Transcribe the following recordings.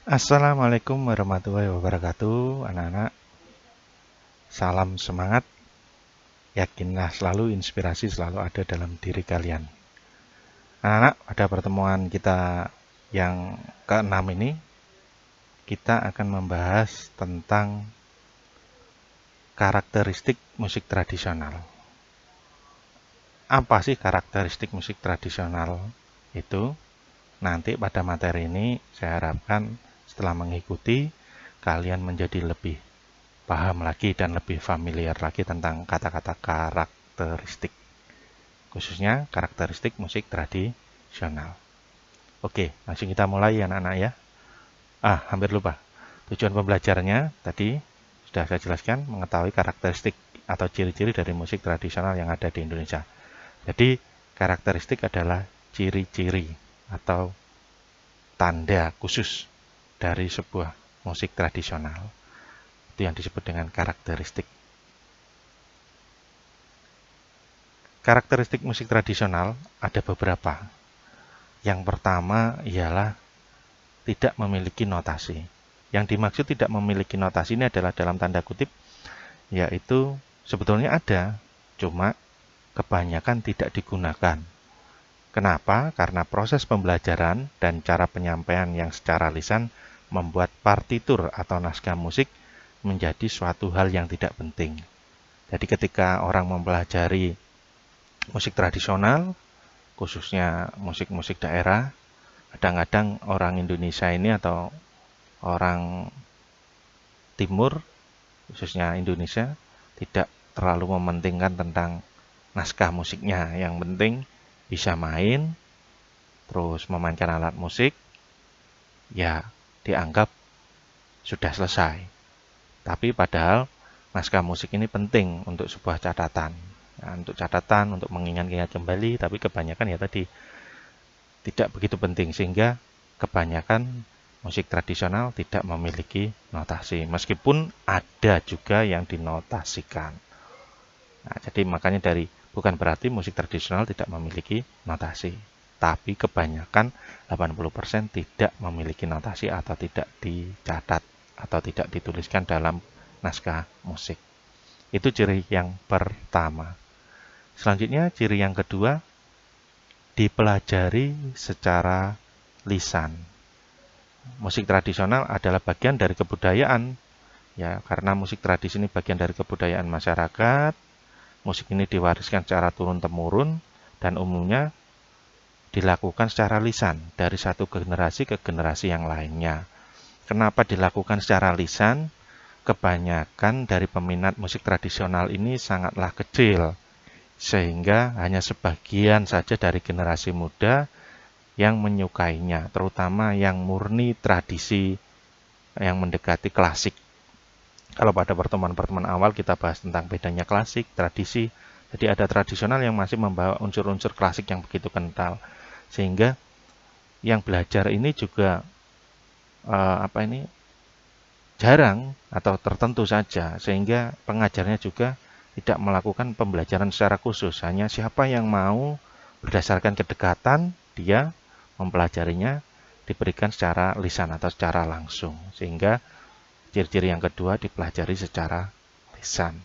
Assalamualaikum warahmatullahi wabarakatuh, anak-anak. Salam semangat, yakinlah selalu inspirasi selalu ada dalam diri kalian. Anak-anak, pada pertemuan kita yang ke-6 ini, kita akan membahas tentang karakteristik musik tradisional. Apa sih karakteristik musik tradisional itu? Nanti pada materi ini saya harapkan setelah mengikuti, kalian menjadi lebih paham lagi dan lebih familiar lagi tentang kata-kata karakteristik, khususnya karakteristik musik tradisional. Oke, langsung kita mulai ya anak-anak ya. Hampir lupa. Tujuan pembelajarannya tadi sudah saya jelaskan, mengetahui karakteristik atau ciri-ciri dari musik tradisional yang ada di Indonesia. Jadi, karakteristik adalah ciri-ciri atau tanda khusus dari sebuah musik tradisional. Itu yang disebut dengan karakteristik. Karakteristik musik tradisional ada beberapa. Yang pertama ialah tidak memiliki notasi. Yang dimaksud tidak memiliki notasi ini adalah dalam tanda kutip, yaitu sebetulnya ada, cuma kebanyakan tidak digunakan. Kenapa? Karena proses pembelajaran dan cara penyampaian yang secara lisan membuat partitur atau naskah musik menjadi suatu hal yang tidak penting. Jadi ketika orang mempelajari musik tradisional, khususnya musik-musik daerah, kadang-kadang orang Indonesia ini atau orang timur, khususnya Indonesia, tidak terlalu mementingkan tentang naskah musiknya. Yang penting bisa main, terus memainkan alat musik, ya dianggap sudah selesai. Tapi padahal naskah musik ini penting untuk sebuah catatan. Nah, untuk catatan, untuk mengingat-ingat kembali, tapi kebanyakan ya tadi tidak begitu penting, sehingga kebanyakan musik tradisional tidak memiliki notasi, meskipun ada juga yang dinotasikan. Nah, jadi makanya bukan berarti musik tradisional tidak memiliki notasi, tapi kebanyakan 80% tidak memiliki notasi atau tidak dicatat atau tidak dituliskan dalam naskah musik. Itu ciri yang pertama. Selanjutnya, ciri yang kedua, dipelajari secara lisan. Musik tradisional adalah bagian dari kebudayaan, ya, karena musik tradisi ini bagian dari kebudayaan masyarakat. Musik ini diwariskan secara turun-temurun dan umumnya dilakukan secara lisan dari satu generasi ke generasi yang lainnya. Kenapa dilakukan secara lisan? Kebanyakan dari peminat musik tradisional ini sangatlah kecil, sehingga hanya sebagian saja dari generasi muda yang menyukainya, terutama yang murni tradisi yang mendekati klasik. Kalau pada pertemuan-pertemuan awal kita bahas tentang bedanya klasik, tradisi, jadi ada tradisional yang masih membawa unsur-unsur klasik yang begitu kental, sehingga yang belajar ini juga jarang atau tertentu saja, sehingga pengajarnya juga tidak melakukan pembelajaran secara khusus. Hanya siapa yang mau berdasarkan kedekatan, dia mempelajarinya diberikan secara lisan atau secara langsung. Sehingga ciri-ciri yang kedua dipelajari secara lisan.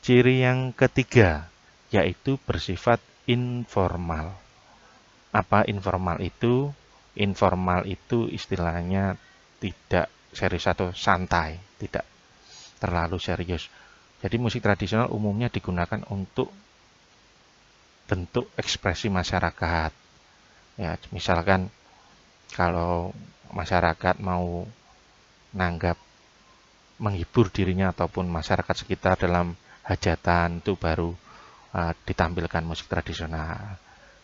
Ciri yang ketiga yaitu bersifat informal. Apa informal itu? Informal itu istilahnya tidak serius atau santai, tidak terlalu serius. Jadi musik tradisional umumnya digunakan untuk bentuk ekspresi masyarakat. Ya, misalkan kalau masyarakat mau nanggap menghibur dirinya ataupun masyarakat sekitar dalam hajatan, itu baru ditampilkan musik tradisional.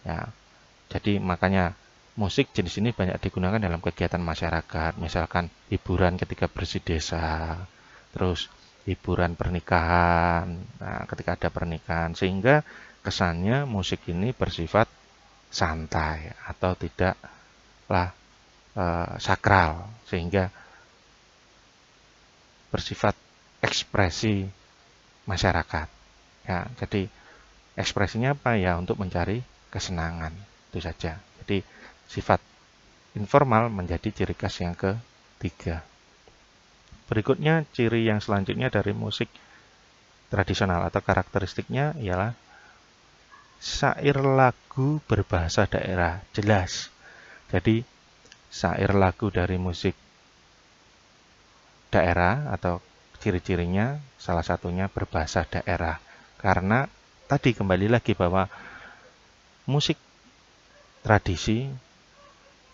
Ya, jadi makanya musik jenis ini banyak digunakan dalam kegiatan masyarakat, misalkan hiburan ketika bersih desa, terus hiburan pernikahan, nah, ketika ada pernikahan, sehingga kesannya musik ini bersifat santai atau tidaklah sakral, sehingga bersifat ekspresi masyarakat. Ya, jadi ekspresinya apa ya? Untuk mencari kesenangan, itu saja. Jadi sifat informal menjadi ciri khas yang ketiga. Berikutnya, ciri yang selanjutnya dari musik tradisional atau karakteristiknya ialah syair lagu berbahasa daerah jelas. Jadi, syair lagu dari musik daerah atau ciri-cirinya salah satunya berbahasa daerah. Karena tadi kembali lagi bahwa musik tradisi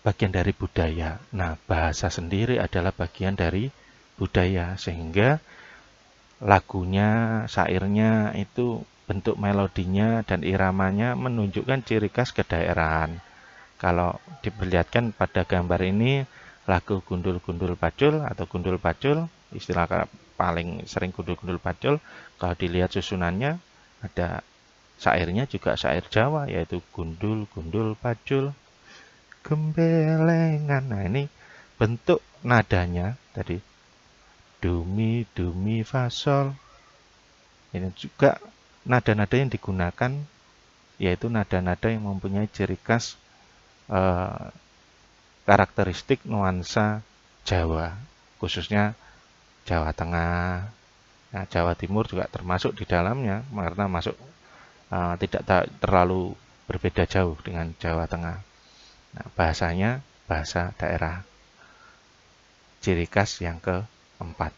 bagian dari budaya. Nah, bahasa sendiri adalah bagian dari budaya, sehingga lagunya, syairnya itu bentuk melodinya dan iramanya menunjukkan ciri khas kedaerahan. Kalau diperlihatkan pada gambar ini, lagu gundul-gundul pacul atau gundul pacul, istilah paling sering gundul-gundul pacul, kalau dilihat susunannya ada syairnya juga syair Jawa, yaitu gundul-gundul pacul gembelengan. Nah, ini bentuk nadanya tadi do mi fa sol. Ini juga nada-nada yang digunakan yaitu nada-nada yang mempunyai ciri khas karakteristik nuansa Jawa, khususnya Jawa Tengah. Nah, Jawa Timur juga termasuk di dalamnya karena masuk tidak terlalu berbeda jauh dengan Jawa Tengah. Nah, bahasanya bahasa daerah. Ciri khas yang keempat.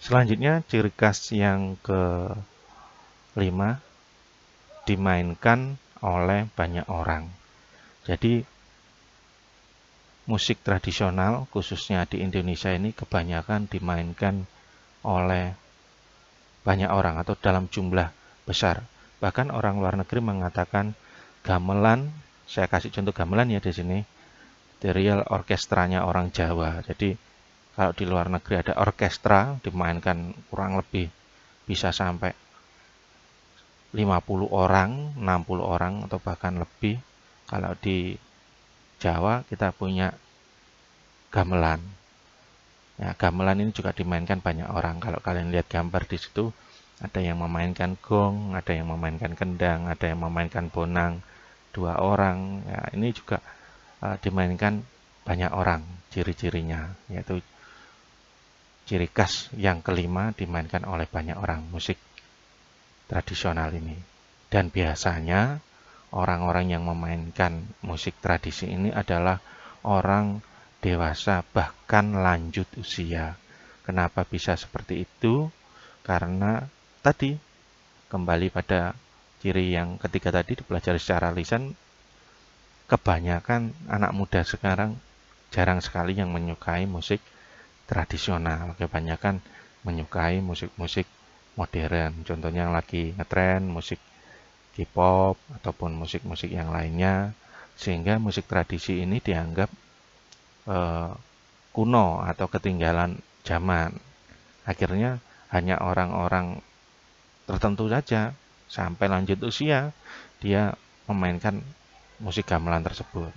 Selanjutnya, ciri khas yang kelima dimainkan oleh banyak orang. Jadi, musik tradisional khususnya di Indonesia ini kebanyakan dimainkan oleh banyak orang atau dalam jumlah besar. Bahkan orang luar negeri mengatakan gamelan, saya kasih contoh gamelan ya di sini, the real orkestranya orang Jawa. Jadi kalau di luar negeri ada orkestra dimainkan kurang lebih bisa sampai 50 orang, 60 orang atau bahkan lebih. Kalau di Jawa kita punya gamelan. Ya, gamelan ini juga dimainkan banyak orang. Kalau kalian lihat gambar di situ, ada yang memainkan gong, ada yang memainkan kendang, ada yang memainkan bonang, 2 orang. Ya, ini juga dimainkan banyak orang. Ciri-cirinya yaitu ciri khas yang kelima dimainkan oleh banyak orang musik tradisional ini. Dan biasanya orang-orang yang memainkan musik tradisi ini adalah orang dewasa bahkan lanjut usia. Kenapa bisa seperti itu? Karena tadi kembali pada ciri yang ketiga tadi dipelajari secara lisan, kebanyakan anak muda sekarang jarang sekali yang menyukai musik tradisional, kebanyakan menyukai musik-musik modern. Contohnya yang lagi ngetren musik K-pop ataupun musik-musik yang lainnya, sehingga musik tradisi ini dianggap kuno atau ketinggalan zaman. Akhirnya hanya orang-orang tertentu saja sampai lanjut usia dia memainkan musik gamelan tersebut.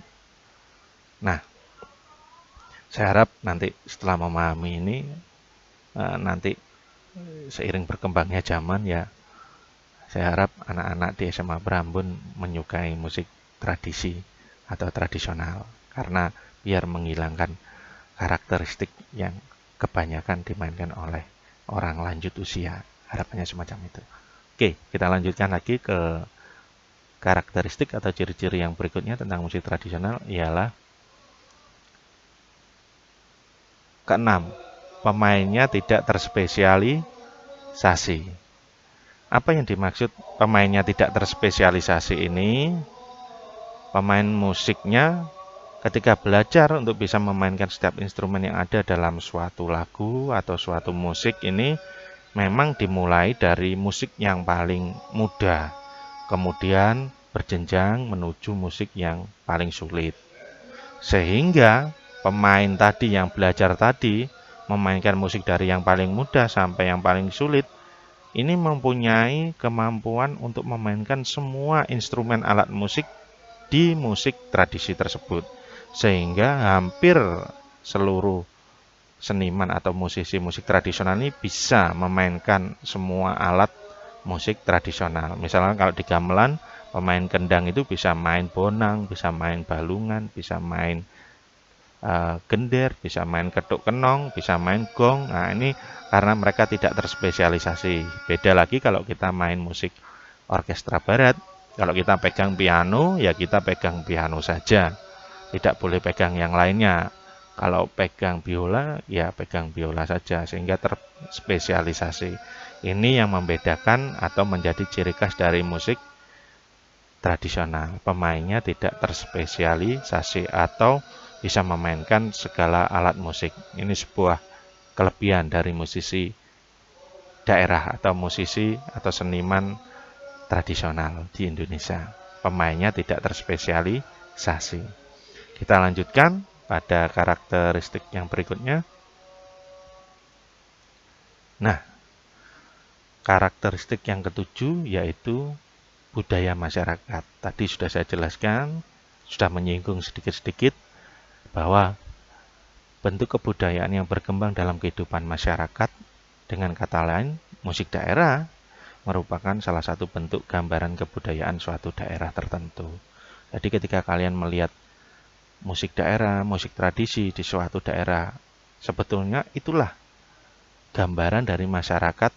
Nah, saya harap nanti setelah memahami ini, nanti seiring berkembangnya zaman ya, saya harap anak-anak di SMA Brambun menyukai musik tradisi atau tradisional. Karena biar menghilangkan karakteristik yang kebanyakan dimainkan oleh orang lanjut usia. Harapannya semacam itu. Oke, kita lanjutkan lagi ke karakteristik atau ciri-ciri yang berikutnya tentang musik tradisional ialah keenam, pemainnya tidak terspesialisasi. Apa yang dimaksud pemainnya tidak terspesialisasi ini? Pemain musiknya ketika belajar untuk bisa memainkan setiap instrumen yang ada dalam suatu lagu atau suatu musik ini memang dimulai dari musik yang paling mudah, kemudian berjenjang menuju musik yang paling sulit. Sehingga pemain tadi yang belajar tadi memainkan musik dari yang paling mudah sampai yang paling sulit ini mempunyai kemampuan untuk memainkan semua instrumen alat musik di musik tradisi tersebut. Sehingga hampir seluruh seniman atau musisi musik tradisional ini bisa memainkan semua alat musik tradisional. Misalnya kalau di gamelan, pemain kendang itu bisa main bonang, bisa main balungan, bisa main gender, bisa main ketuk kenong, bisa main gong. Nah, ini karena mereka tidak terspesialisasi. Beda lagi kalau kita main musik orkestra barat. Kalau kita pegang piano, ya kita pegang piano saja. Tidak boleh pegang yang lainnya. Kalau pegang biola, ya pegang biola saja, sehingga terspesialisasi. Ini yang membedakan atau menjadi ciri khas dari musik tradisional. Pemainnya tidak terspesialisasi atau bisa memainkan segala alat musik. Ini sebuah kelebihan dari musisi daerah atau musisi atau seniman tradisional di Indonesia. Pemainnya tidak terspesialisasi. Kita lanjutkan pada karakteristik yang berikutnya. Nah, karakteristik yang ketujuh yaitu budaya masyarakat. Tadi sudah saya jelaskan, sudah menyinggung sedikit-sedikit bahwa bentuk kebudayaan yang berkembang dalam kehidupan masyarakat, dengan kata lain, musik daerah merupakan salah satu bentuk gambaran kebudayaan suatu daerah tertentu. Jadi ketika kalian melihat musik daerah, musik tradisi di suatu daerah, sebetulnya itulah gambaran dari masyarakat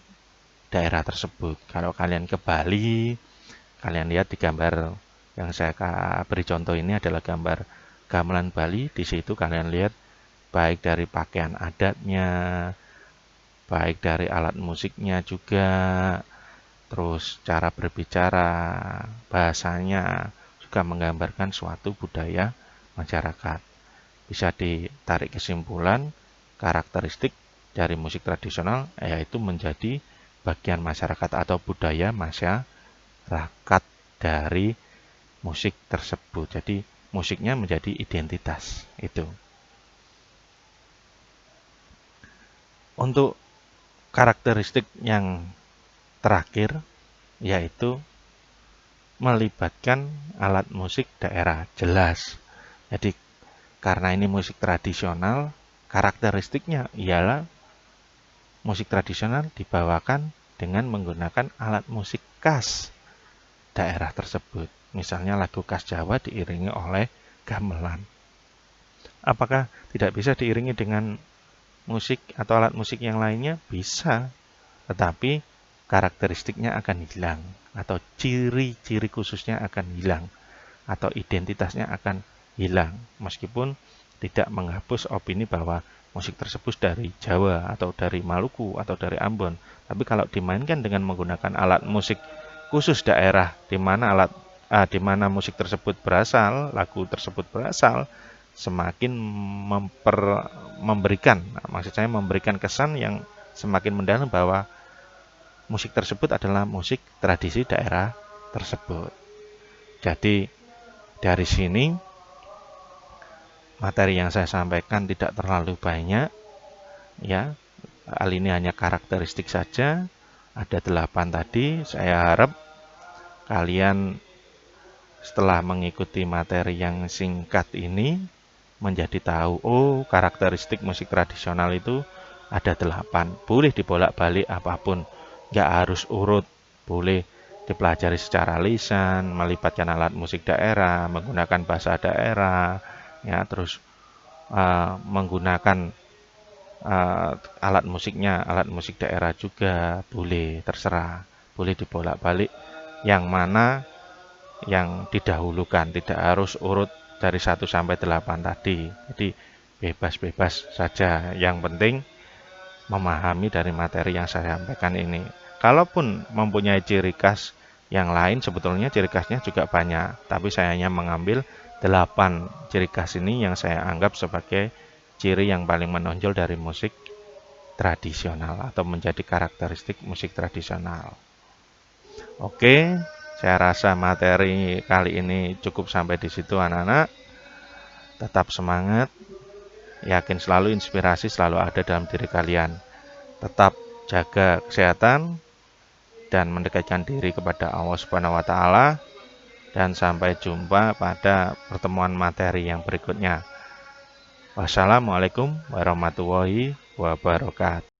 daerah tersebut. Kalau kalian ke Bali, kalian lihat di gambar yang saya beri contoh ini adalah gambar gamelan Bali. Di situ kalian lihat baik dari pakaian adatnya, baik dari alat musiknya juga, terus cara berbicara, bahasanya juga menggambarkan suatu budaya masyarakat. Bisa ditarik kesimpulan, karakteristik dari musik tradisional yaitu menjadi bagian masyarakat atau budaya masyarakat dari musik tersebut. Jadi musiknya menjadi identitas itu. Untuk karakteristik yang terakhir yaitu melibatkan alat musik daerah. Jelas. Jadi karena ini musik tradisional, karakteristiknya ialah musik tradisional dibawakan dengan menggunakan alat musik khas daerah tersebut. Misalnya lagu khas Jawa diiringi oleh gamelan. Apakah tidak bisa diiringi dengan musik atau alat musik yang lainnya? Bisa, tetapi karakteristiknya akan hilang, atau ciri-ciri khususnya akan hilang, atau identitasnya akan hilang, meskipun tidak menghapus opini bahwa musik tersebut dari Jawa, atau dari Maluku, atau dari Ambon. Tapi kalau dimainkan dengan menggunakan alat musik khusus daerah, di mana musik tersebut berasal, lagu tersebut berasal, semakin memberikan kesan yang semakin mendalam bahwa musik tersebut adalah musik tradisi daerah tersebut. Jadi dari sini materi yang saya sampaikan tidak terlalu banyak, ya. Hal ini hanya karakteristik saja. Ada 8 tadi. Saya harap kalian setelah mengikuti materi yang singkat ini menjadi tahu, oh, karakteristik musik tradisional itu ada 8. Boleh dibolak-balik apapun, nggak harus urut. Boleh dipelajari secara lisan, melibatkan alat musik daerah, menggunakan bahasa daerah, ya, terus menggunakan alat musik daerah juga boleh, terserah. Boleh dibolak-balik yang mana yang didahulukan, tidak harus urut dari 1 sampai 8 tadi. Jadi bebas-bebas saja. Yang penting memahami dari materi yang saya sampaikan ini. Kalaupun mempunyai ciri khas yang lain, sebetulnya ciri khasnya juga banyak. Tapi saya hanya mengambil 8 ciri khas ini yang saya anggap sebagai ciri yang paling menonjol dari musik tradisional atau menjadi karakteristik musik tradisional. Oke, saya rasa materi kali ini cukup sampai di situ anak-anak. Tetap semangat, yakin selalu inspirasi selalu ada dalam diri kalian. Tetap jaga kesehatan dan mendekatkan diri kepada Allah Subhanahu wa taala, dan sampai jumpa pada pertemuan materi yang berikutnya. Wassalamualaikum warahmatullahi wabarakatuh.